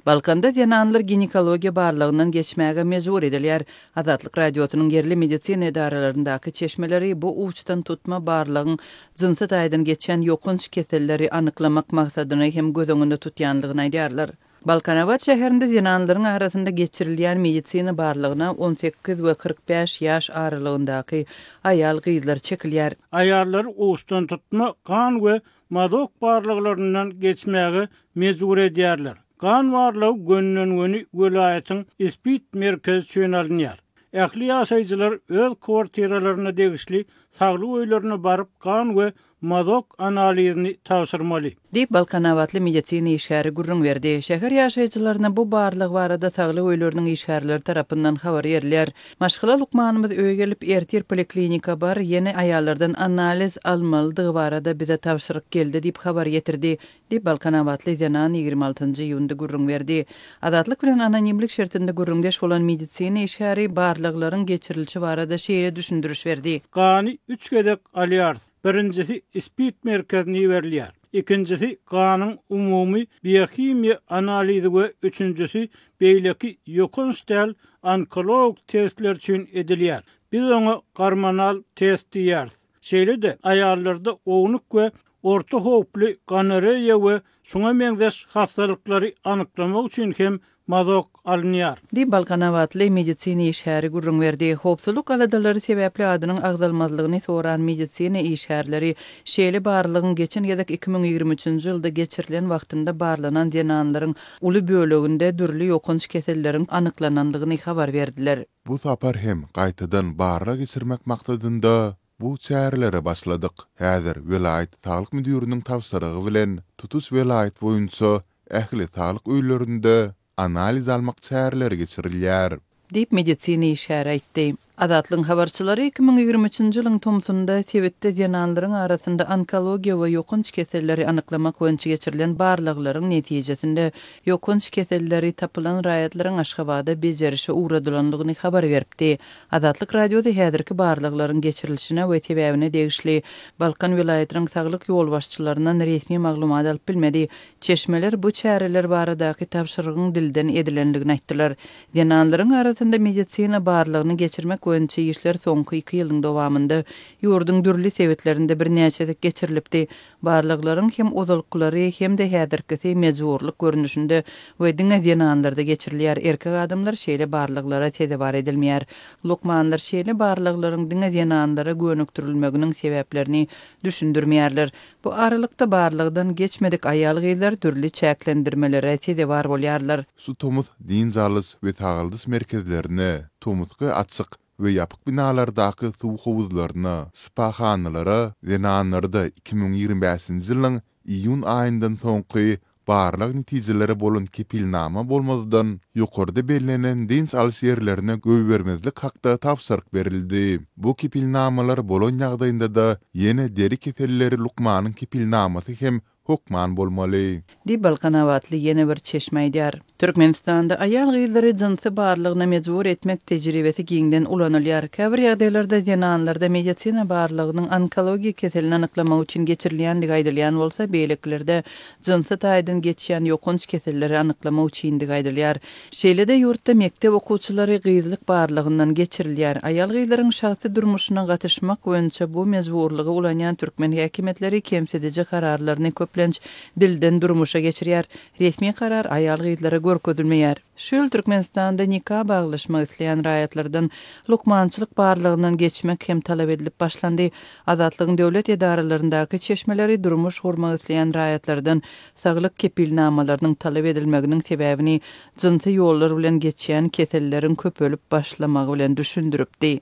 Balkanda ýananlar ginekologiýa barlygyndan geçmäge mejbur edilýär. Azatlyk radiosynyň yerli medisina edaralaryndaky çeşmeleri bu uçtan tutma barlygyň jynsy taýdan geçen ýokunç keselleri anyklamak maksadyny hem göz öňünde tutýanlygyny aýdýarlar. Balkanabat şäherinde ýananlaryň arasynda geçirilýän medisina barlygyna 18 we 45 ýaş aralygyndaky aýal gyzlar çekilýär. Aýallar uçtan tutma, kan we madok barlyglaryndan geçmäge mejbur edýärler. Kan varlığı gönlün vilayetin ispit merkez çöğünalınıyar. Ähli ýaşaýjylar öz kwartiralarına degişli saglyk öýlerine barıp kan we madok analizini tapşyrmaly. Dip Balkanawatly medisina işgäri gurrun berdi. Şäher ýaşaýjylaryna bu barlyg barada saglyk öýleriniň işgärleri tarapyndan habar berýär. Maşgala Lukmanymyz öýe gelip ertir poliklinika bar, ýene aýallardan analiz almalydygy barada bize tapşyryk geldi dip habar getirdi. Dip Balkanawatly ýanan 26-njy ýunda gurrun berdi. Adatlyk bilen anonimlik şertinde gurrundeş bolan medisina işgäri barlyklaryň geçirilişi barada şeýle düşündürüş berdi. Kany 3 gedek alýar. Birincisi ispit merkezine berýär. İkincisi kanın umumy biyokimiya analizi we üçüncüsü beýleki ýokunçdäl onkolog testler üçin edilýär. Biz oňa hormonal test diýär. Şeýle-de aýallarda ownuk we orta hoply gonoreya we şuňa meňzeş hastalyklary anyklamak üçin hem mazok alınýar. Di Balkanawatly medisina işgäri gurrun berdi. Hopsuluk aladalary sebäpli adynyň agzalmazlygyny soran medisina işgärleri şeýle barlygyň geçen ýadak 2023-nji ýylda geçirilen wagtynda barlanan ýananlaryň uly böleginde dürli ýokunç keselleriň anyklanandygyny habar berdiler. Bu sapar hem gaýtadan barra geçirmek maksatynda bu çärelere başladyk. Häzir vilayet sağlyk müdüriniň tawsiýagy bilen tutus vilayet boýunça ähli sağlyk öýlerinde analiz almak çäreleri geçirilýär. Dip medisina işgäri aýtdy. Azatlyň habarçylary 2023-nji ýylyň tomsunda Sewitde ýananlaryň arasynda onkologiýa we ýokunç keselleri anyklamak boýunça geçirilen barlyklaryň netijesinde ýokunç keselleri tapylan raýatlaryň Aşgabatda bejerişe uğradylandygyny habar beripdi. Azatlyk radioda häzirki barlyklaryň geçirilişine we sebäbine degişli Balkan vilayatynyň saglyk ýol başçylaryndan resmi maglumat alyp bilmedi. Çeşmeler bu çäreler baradaky tapşyrygyň dilden edilendigini aýtdylar. Ýananlaryň arasynda medisina barlygyny geçirmek boýunça işler soňky 2 ýylyň dowamında ýurduň dürli sebäplerinde bir näçe geçirilipdi. Barlyklaryň hem ozalklary hem de häzirki mejburlyk görnüşinde we diňe ýananlarda geçirilýär. Erkek adamlar şeýle barlyklara tedebar edilmeýär. Lukmanlar şeýle barlyklaryň diňe ýananlara gönükdirilmeginiň sebäplerini düşündirmeýärler. Bu aralykda barlygdan geçmedik aýal gyzlar dürli çäklendirmelere tedebar bolýarlar. Su tomut dinjalys we tagıldys merkezlerine, tomutga açyk we ýapyk binalardaky suw howuzlaryna, spahanalara, ýananlarda 2025-nji ýylyň iýun aýyndan soňky barlyk netijelere bolan kepilnama bolmazydan ýokarda bellänen dins alys ýerlerine göw bermezlik hakda tapşyryk berildi. Bu kepilnamalar bolan ýagdaýynda da ýene deri keselleri Lukmanyň kepilnamasy hem hukman bolmaly. Di Balkanawatly ýene bir çeşme aýdýar. Türkmenistanda aýal gyzlary jinsy barlygyna mejbur etmek tejribesi giňden ulanylýar. Käbir ýagdaýlarda ýananlarda medisina barlygynyň onkologiýa keselini anyklamak üçin geçirilýändigi aýdylýan bolsa, beýleklerde jinsy taýdan geçýän ýokunç keselleri anyklamak üçin aýdylýar. Şeýle-de ýurtda mektep okuwçylary gyzlyk barlygyndan geçirilýär. Aýal gyzlaryň şahsy durmuşyna gatyşmak boýunça bu mejburlygy ulanýan türkmen häkimetleri kemsedici kararlaryny köplenç dilden durmuşa geçirýär. Resmi karar aýal gyzlara görkezilmeýär. Şol Türkmenistanda nikah baglaşmak isleýän raýatlardan lukmançylyk barlygyndan geçmek hem talap edilip başlandy. Azatlygyň döwlet edaralaryndaky çeşmeleri durmuş gurmak isleýän raýatlardan saglyk kepilnamalarynyň talap edilmeginiň sebäbini jinsy ýollar bilen geçýän keselleriň köpölüp başlamagy bilen düşündiripdi.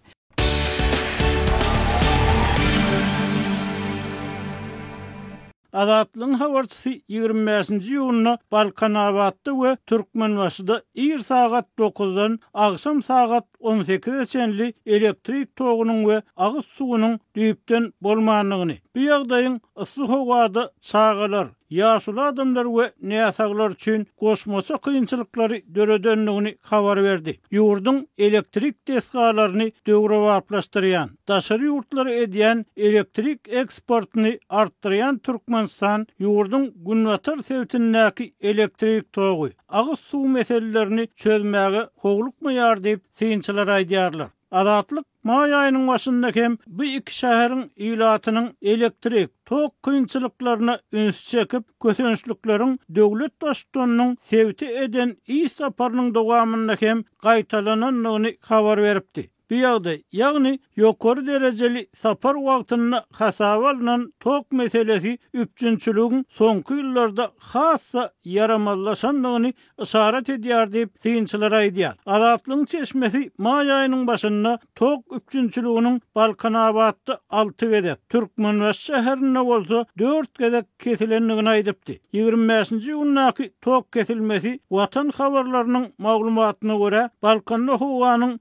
Azatlyň habarçysy 25-nji ýylyna Balkanawatda we Türkmenbaşyda ir sagat 9-dan agşam sagat 18-e çenli elektrik togunyň we agyz suwunyň düýpden bolmanlygyny, bu ýagdaýyň ısı howada çağalar, ýaşuly adamlar we näsaglar üçin goşmaça kynçylyklary döredenligini habar berdi. Ýurdun elektrik desgalaryny döwrewaplaşdyrýan, daşary ýurtlary edýän elektrik eksportyny artdyrýan Türkmenistan ýurdun günwatar sewtindäki elektrik togy, agyz suw meselelerini çözmäge hoglukmaýar diýip synçylar aýdýarlar. Adatlyk may aýynyň başynda hem bu iki şäheriň ilatynyň elektrik tok kynçylyklaryna üns çekip kösençlikleriň döwlet başçylygynyň sewti eden iş saparynyň dowamynda hem gaýtalananyny habar beripdi. Bu ýagdaý, ýagny ýokary derejeli sapar wagtyny hasaba alynan tok meselesi üçinçiligiň soňky ýyllarda hassa yaramazlaşanlygyny işaret edýär diýip synçylar aýdýar. Adatlyň çeşmesi may aýynyň başynda tok üçinçiliginiň Balkanabadda 6 gedek, Türkmenbaş şäherinde bolsa 4 gedek kesilenligini aýdypdy. 25-nji ýylynaky tok kesilmesi watan habarlarynyň maglumatyna görä Balkanda howanyň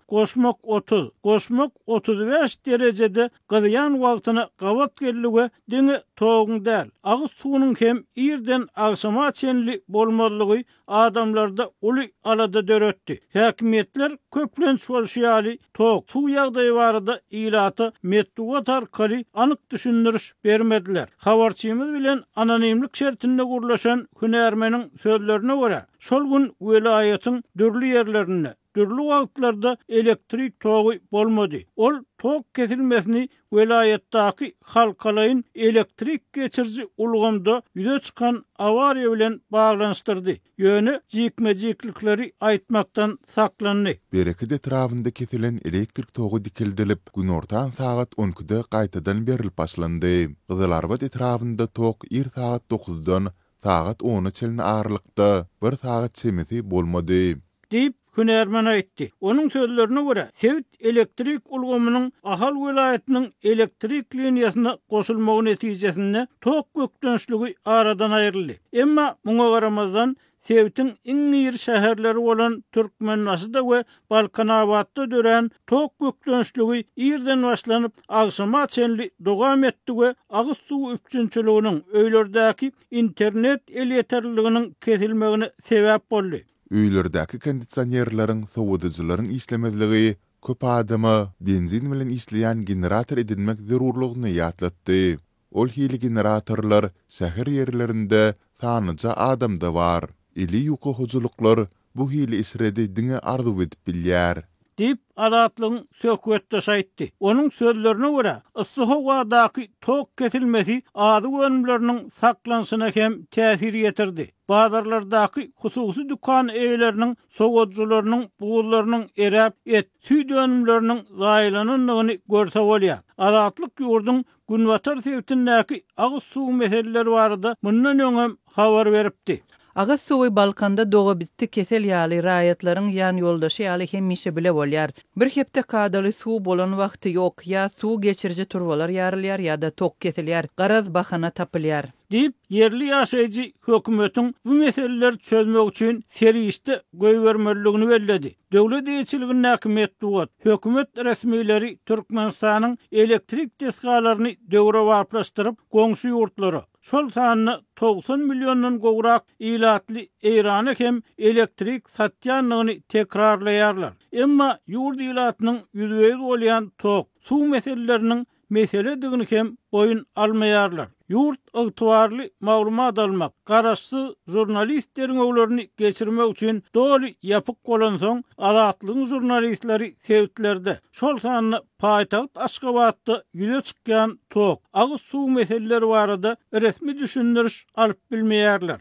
goşmak 35 derecede gıdyan wagtyna gawat gellige diňe togyň däl. Agyz suwunyň hem ýerden agşama çenli bolmalygy adamlarda uly alada döretdi. Häkimetler köplenç bolşýaly tok suw ýagdaýy barada ilaty metduat arkaly anyk düşündiriş bermediler. Habarçymyz bilen anonimlik şertinde gurlaşan hünärmeniň sözlerine görä, şol gün welaýatyň dürli ýerlerinde dürli wagtlarda elektrik togy bolmady. Ol tok kesilmesini welayatdaky halkalayın elektrik geçirji ulgamda ýüze çykan awariýa bilen baglanşdyrdy. Ýöne jikmejiklikleri aýtmaktan saklandy. Berekede etrafında kesilen elektrik togy dikildilip gün ortan saat 12-de gaýtadan berilip başlandy. Gyzylarbat etrafında tok ir saat 9-dan saat 10-a çelin aralykda bir saat çemeti bolmady. Diýip hünärmen aýtdy. Onuň sözlerine görä, Sewit elektrik ulgamynyň ahal welaýatynyň elektrik liniýasyna goşulmagy netijesinde tok gökdönçligi aradan aýryldy. Emma muňa garamazdan Sewitiň iň ýyr şäherleri bolan Türkmenbaşyda we Balkanabadda dören tok gökdönçligi ýerden başlanyp agşama çenli dowam etdi we agyz suw üçinçiliginiň öýlerdäki internet elýeterliginiň kesilmegine sebäp boldy. Öýlerdäki kondisionerlaryň, sowadyjylaryň işlemezligi köp adamy benzin bilen işleýän generator edilmek zerurlygyny ýatlatdy. Ol hili generatorlar şäher ýerlerinde sanyja adamda bar. Eli ýoky hojuluklar bu hili isredi diňe arzu edip bilýär. Dip adatlyň söhbetde şaýtdy. Onuň sözlerine görä, ıssy howadaky tok kesilmesi ady önümleriniň saklanşyna hem täsir ýetirdi. Bazarlardaky hususy dukan eýleriniň sowadjylarynyň buğullarynyň erap et süýdönümleriniň zaýlananyny görse bolýar. Adatlyk ýurdun günwatar sewtindäki agyz suw meseleleri barada mundan öňem habar beripdi. Agyz suwy Balkanda doga bitdi kesel ýaly raýatlaryň ýan ýoldaşy ýaly hemişe bile bolýar. Bir hepde kadaly suw bolan wagty ýok, ýa suw geçirji turbalar ýarylýar ýa-da tok kesilýär, garaz bahana tapylýar. Dip yerli ýaşaýjy hökümetiň bu meseleleri çözmek üçin serişde göýbermeligini belledi. Döwlet ýetirligini metduat, hökümet resmileri Türkmenistanyň elektrik desgalaryny döwrewaplaşdyryp goňşy ýurtlary şol sanyny 90 milyondan gowrak ilatly Eýrana hem elektrik satýanlygyny tekrarlaýarlar. Emma ýurt ilatynyň ýüzüňiz bolýan tok, suw meseleleriniň meseledigini hem boyun almaýarlar. Yurt ygtybarly maglumat almak, garaşsy jurnalistleriň öwlerini geçirmek üçin doly ýapyk bolan soň adatlyň jurnalistleri sewtlerde şol sanyny paýtaht Aşgabatda ýüze çykýan tok, agyz suw meseleleri barada resmi düşündiriş alyp bilmeýärler.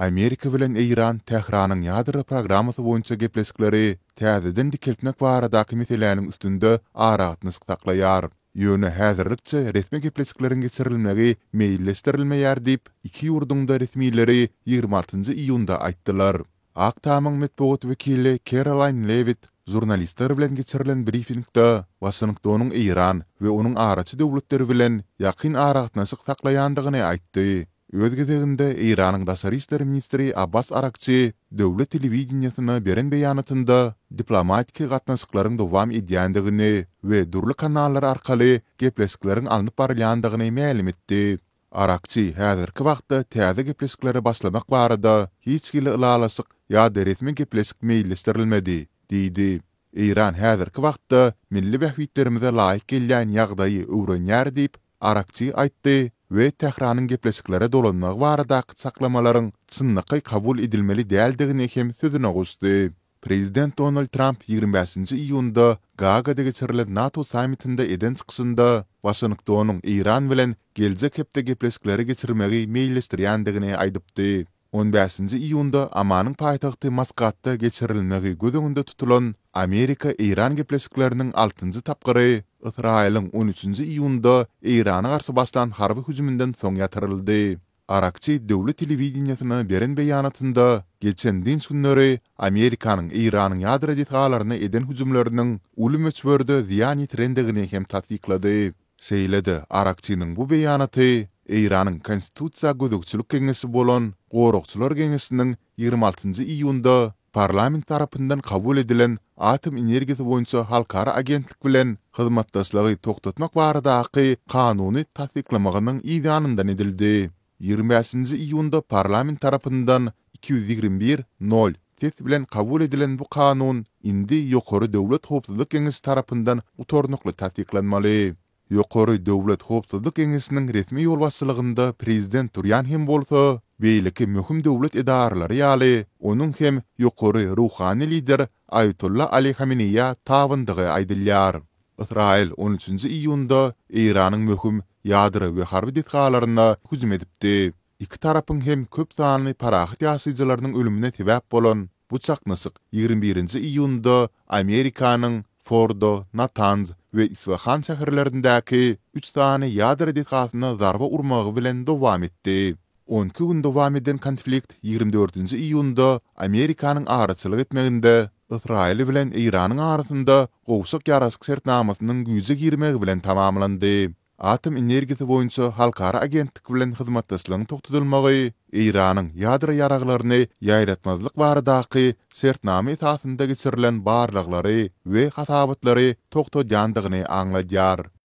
Amerika bilen Eýran Tehranyň ýadry programmasy boýunça gepleşikleri täzeden dikiltmek baradaky meseleleriň üstünde aragatny saklaýar. Ýöne häzirlikçe resmi gepleşikleriň geçirilmegi meýilleşdirilmeýär diýip iki ýurduň da resmileri 26-njy iýunda aýtdylar. Aktamyň metbuat wekili Caroline Levitt jurnalistler bilen geçirilen briefingde Washingtonyň Eýran we onuň araçy döwletleri bilen ýakyn aragatnaşyk saklaýandygyny aýtdy. Öz gezeginde İran'ın Daşary işleri ministri Abbas Arakçy döwlet telewizionyasına beren beýanatynda diplomatik gatnaşyklaryň dowam edýändigini we durly kanallar arkaly gepleşikleriň alınıp barylýandygyny ma'lum etdi. Arakçy häzirki wagtda täze gepleşiklere başlamak barada hiç gili ılalasyk ýa-da resmi gepleşik meýilleşdirilmedi, diýdi. İran häzirki wagtda milli wähitlerimize laýyk gelýän ýagdaýy öwrenýär diýip Arakçy aýtdy we Tehranyň gepleşiklere dolanmagy baradaky saklamalaryň çynnyky kabul edilmeli däldigini hem sözüne guşdy. Prezident Donald Trump 25 iyunda Gaga'da geçirilen NATO sammitinde eden çıkışında Washington'un İran bilen gelecek hepde gepleşikleri geçirmegi meýilleşdirýändigini aýdypdy. 15 iyunda Amanyň paýtagty Maskatda geçirilmegi göz öňünde tutulan Amerika-İran gepleşikleriniň 6-njy tapgyry Israýlyň 13 iyunda İrana garşy başlan harby hüjümünden soň ýatyryldy. Arakçy döwlet telewizionyasına beren beýanatynda geçen din günleri Amerikanyň İranyň ýadro detgalaryna eden hüjümleriniň ulum ölçbörde ziýan ýitirendigini hem tasdiklady. Seýledi Arakçynyň bu beýanaty İranyň Konstitusiýa gözükçülük keňesi bolan Gorukçular Keňesiniň 26 iyunda parlament tarapyndan kabul edilen atom energiýasy boýunça halkara agentlik bilen hyzmatdaşlygy toktatmak baradaky kanuny tasdiklamagynyň ýanyndan edildi. 25 iyunda parlament tarapyndan 221-0 tet bilen kabul edilen bu kanun indi ýokary döwlet howpsuzlyk keňesi tarapyndan utornukly tasdiklanmaly. Ýokary döwlet howpsuzlyk keňesiniň resmi ýolbaşçylygynda prezident durýan hem bolsa, beýleki möhüm döwlet edaralary ýaly onuň hem ýokary ruhany lider Ayatollah Ali Khamenei tawyndygy aýdylýar. Israil 13 iyunda İranyň möhüm ýadro we harby detgalaryna hüjüm edipdi. İki tarapyň hem köp sanly parahat ýaşyjylarynyň ölümine sebäp bolan bu çaknaşyk 21 iyunda Amerikanyň Fordo, Natanz we Isfahan şäherlerindäki 3 tane ýadro detgasyna zarba urmagy bilen dowam etdi. 12 gün dowam eden konflikt 24 iyunda Amerikanyň araçylyk etmeginde Israil bilen İranyň arasynda gowşak ýaraşyk şertnamasynyň güýje girmegi bilen tamamlandy. Atom energiýasy boýunça halkara agentlik bilen hyzmatdaşlygyň toktatylmagy İranyň ýadro ýaraglaryny ýaýratmazlyk baradaky şertnama esasynda geçirilen barlyklary we hasabatlary toktatýandygyny aňladýar.